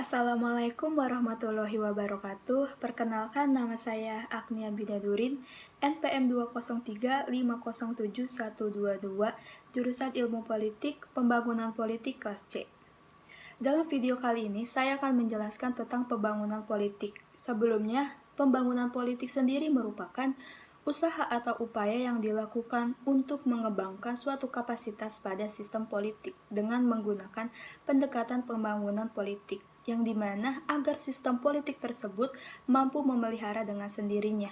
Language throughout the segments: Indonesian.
Assalamualaikum warahmatullahi wabarakatuh. Perkenalkan, nama saya Agnia Bidadurin, NPM 203507122, jurusan Ilmu Politik, Pembangunan Politik kelas C. Dalam video kali ini, saya akan menjelaskan tentang pembangunan politik. Sebelumnya, pembangunan politik sendiri merupakan usaha atau upaya yang dilakukan untuk mengembangkan suatu kapasitas pada sistem politik dengan menggunakan pendekatan pembangunan politik, yang dimana agar sistem politik tersebut mampu memelihara dengan sendirinya.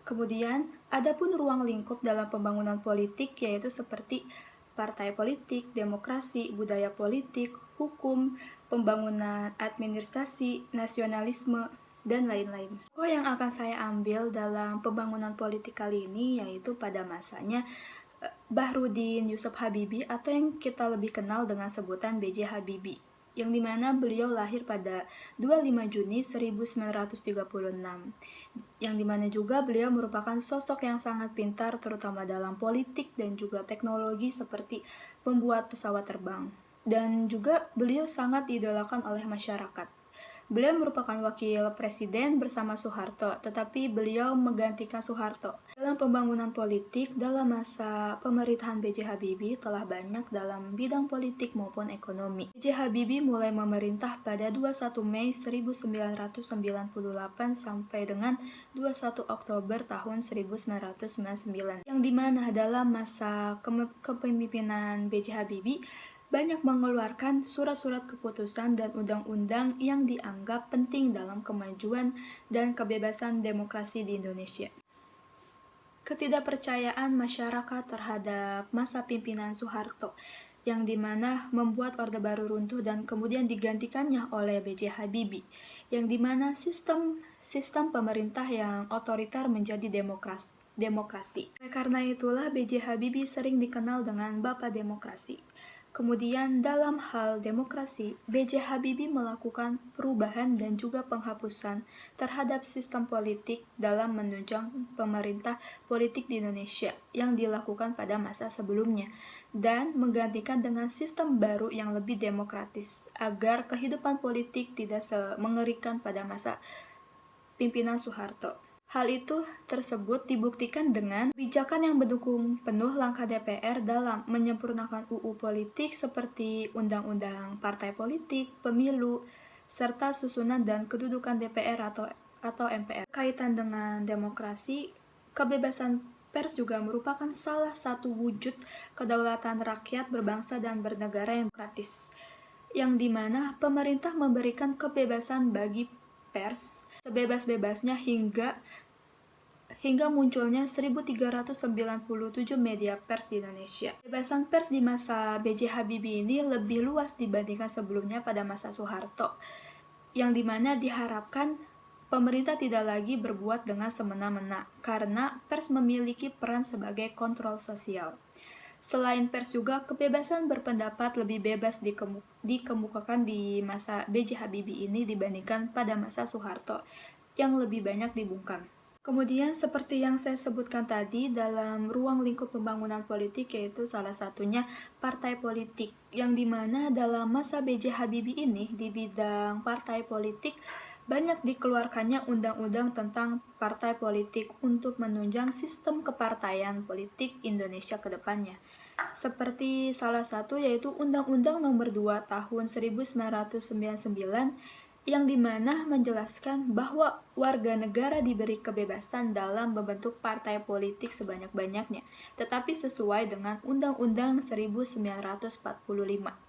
Kemudian, adapun ruang lingkup dalam pembangunan politik yaitu seperti partai politik, demokrasi, budaya politik, hukum, pembangunan administrasi, nasionalisme, dan lain-lain. Tokoh yang akan saya ambil dalam pembangunan politik kali ini yaitu pada masanya Bahrudin Yusuf Habibie, atau yang kita lebih kenal dengan sebutan B.J. Habibie, yang dimana beliau lahir pada 25 Juni 1936, yang dimana juga beliau merupakan sosok yang sangat pintar terutama dalam politik dan juga teknologi seperti pembuat pesawat terbang, dan juga beliau sangat diidolakan oleh masyarakat. Beliau merupakan wakil presiden bersama Soeharto, tetapi beliau menggantikan Soeharto. Dalam pembangunan politik, dalam masa pemerintahan B.J. Habibie telah banyak dalam bidang politik maupun ekonomi. B.J. Habibie mulai memerintah pada 21 Mei 1998 sampai dengan 21 Oktober tahun 1999, yang dimana dalam masa kepemimpinan B.J. Habibie banyak mengeluarkan surat-surat keputusan dan undang-undang yang dianggap penting dalam kemajuan dan kebebasan demokrasi di Indonesia. Ketidakpercayaan masyarakat terhadap masa pimpinan Soeharto, yang dimana membuat Orde Baru runtuh dan kemudian digantikannya oleh B.J. Habibie, yang dimana sistem pemerintah yang otoriter menjadi demokrasi. Karena itulah B.J. Habibie sering dikenal dengan Bapak Demokrasi. Kemudian dalam hal demokrasi, B.J. Habibie melakukan perubahan dan juga penghapusan terhadap sistem politik dalam menunjang pemerintah politik di Indonesia yang dilakukan pada masa sebelumnya, dan menggantikan dengan sistem baru yang lebih demokratis agar kehidupan politik tidak semengerikan pada masa pimpinan Soeharto. Hal itu tersebut dibuktikan dengan kebijakan yang mendukung penuh langkah DPR dalam menyempurnakan UU politik seperti Undang-Undang Partai Politik, Pemilu, serta susunan dan kedudukan DPR atau MPR. Kaitan dengan demokrasi, kebebasan pers juga merupakan salah satu wujud kedaulatan rakyat berbangsa dan bernegara yang demokratis, yang dimana pemerintah memberikan kebebasan bagi pers sebebas-bebasnya hingga munculnya 1397 media pers di Indonesia. Kebebasan pers di masa B.J. Habibie ini lebih luas dibandingkan sebelumnya pada masa Soeharto, yang dimana diharapkan pemerintah tidak lagi berbuat dengan semena-mena karena pers memiliki peran sebagai kontrol sosial. Selain pers juga, kebebasan berpendapat lebih bebas dikemukakan di masa B.J. Habibie ini dibandingkan pada masa Soeharto yang lebih banyak dibungkam. Kemudian seperti yang saya sebutkan tadi, dalam ruang lingkup pembangunan politik yaitu salah satunya partai politik, yang dimana dalam masa B.J. Habibie ini di bidang partai politik banyak dikeluarkannya undang-undang tentang partai politik untuk menunjang sistem kepartaian politik Indonesia ke depannya. Seperti salah satu yaitu Undang-Undang Nomor 2 Tahun 1999, yang dimana menjelaskan bahwa warga negara diberi kebebasan dalam membentuk partai politik sebanyak-banyaknya, tetapi sesuai dengan Undang-Undang 1945.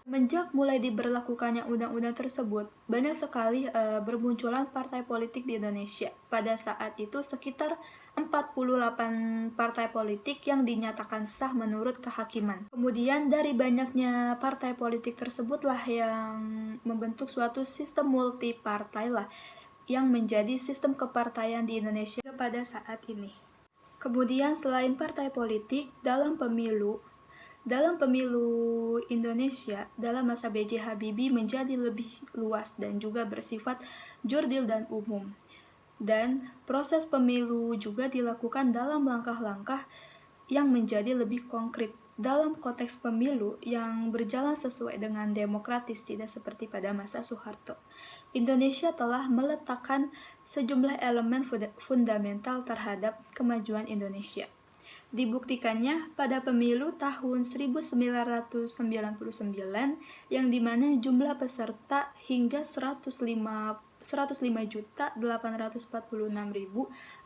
Semenjak mulai diberlakukannya undang-undang tersebut, banyak sekali bermunculan partai politik di Indonesia. Pada saat itu sekitar 48 partai politik yang dinyatakan sah menurut kehakiman. Kemudian dari banyaknya partai politik tersebutlah yang membentuk suatu sistem multipartai yang menjadi sistem kepartaian di Indonesia pada saat ini. Kemudian selain partai politik, dalam pemilu Indonesia dalam masa B.J. Habibie menjadi lebih luas dan juga bersifat jurdil dan umum. Dan proses pemilu juga dilakukan dalam langkah-langkah yang menjadi lebih konkret dalam konteks pemilu yang berjalan sesuai dengan demokratis tidak seperti pada masa Soeharto. Indonesia telah meletakkan sejumlah elemen fundamental terhadap kemajuan Indonesia. Dibuktikannya pada pemilu tahun 1999 yang dimana jumlah peserta hingga 105.846.000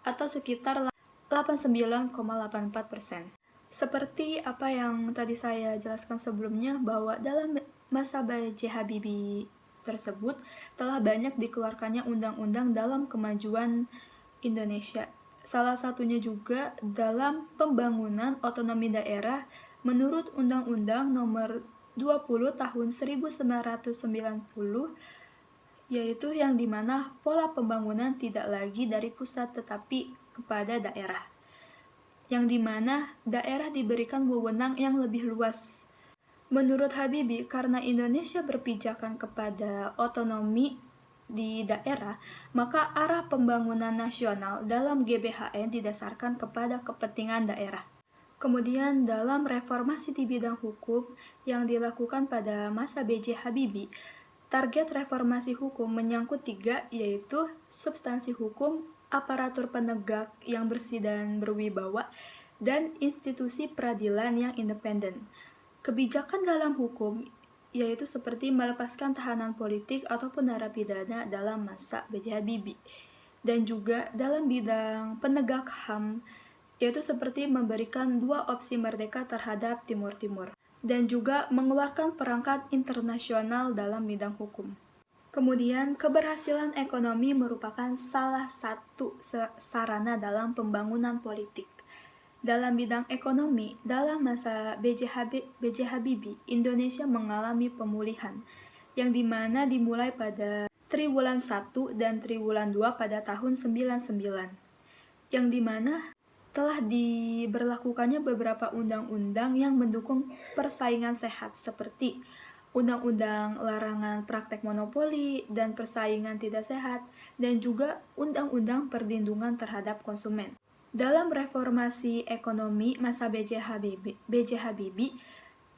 atau sekitar 89,84%. Seperti apa yang tadi saya jelaskan sebelumnya, bahwa dalam masa B.J. Habibie tersebut telah banyak dikeluarkannya undang-undang dalam kemajuan Indonesia. Salah satunya juga dalam pembangunan otonomi daerah menurut Undang-Undang Nomor 20 Tahun 1990, yaitu yang dimana pola pembangunan tidak lagi dari pusat tetapi kepada daerah, yang dimana daerah diberikan wewenang yang lebih luas. Menurut Habibie, karena Indonesia berpijakan kepada otonomi di daerah, maka arah pembangunan nasional dalam GBHN didasarkan kepada kepentingan daerah. Kemudian dalam reformasi di bidang hukum yang dilakukan pada masa B.J. Habibie, target reformasi hukum menyangkut 3, yaitu substansi hukum, aparatur penegak yang bersih dan berwibawa, dan institusi peradilan yang independen. Kebijakan dalam hukum yaitu seperti melepaskan tahanan politik ataupun narapidana dalam masa B.J. Habibie. Dan juga dalam bidang penegak HAM, yaitu seperti memberikan 2 opsi merdeka terhadap Timur Timur, dan juga mengeluarkan perangkat internasional dalam bidang hukum. Kemudian, keberhasilan ekonomi merupakan salah satu sarana dalam pembangunan politik. Dalam bidang ekonomi, dalam masa B.J. Habibie, Indonesia mengalami pemulihan, yang dimana dimulai pada Triwulan 1 dan Triwulan 2 pada tahun 99, yang dimana telah diberlakukannya beberapa undang-undang yang mendukung persaingan sehat, seperti Undang-Undang Larangan Praktek Monopoli dan Persaingan Tidak Sehat, dan juga Undang-Undang Perlindungan Terhadap Konsumen. Dalam reformasi ekonomi masa B.J. Habibie,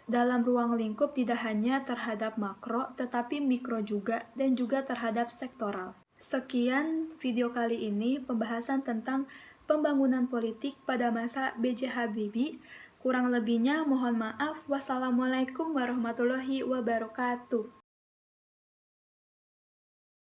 dalam ruang lingkup tidak hanya terhadap makro, tetapi mikro juga, dan juga terhadap sektoral. Sekian video kali ini, pembahasan tentang pembangunan politik pada masa B.J. Habibie. Kurang lebihnya mohon maaf. Wassalamualaikum warahmatullahi wabarakatuh.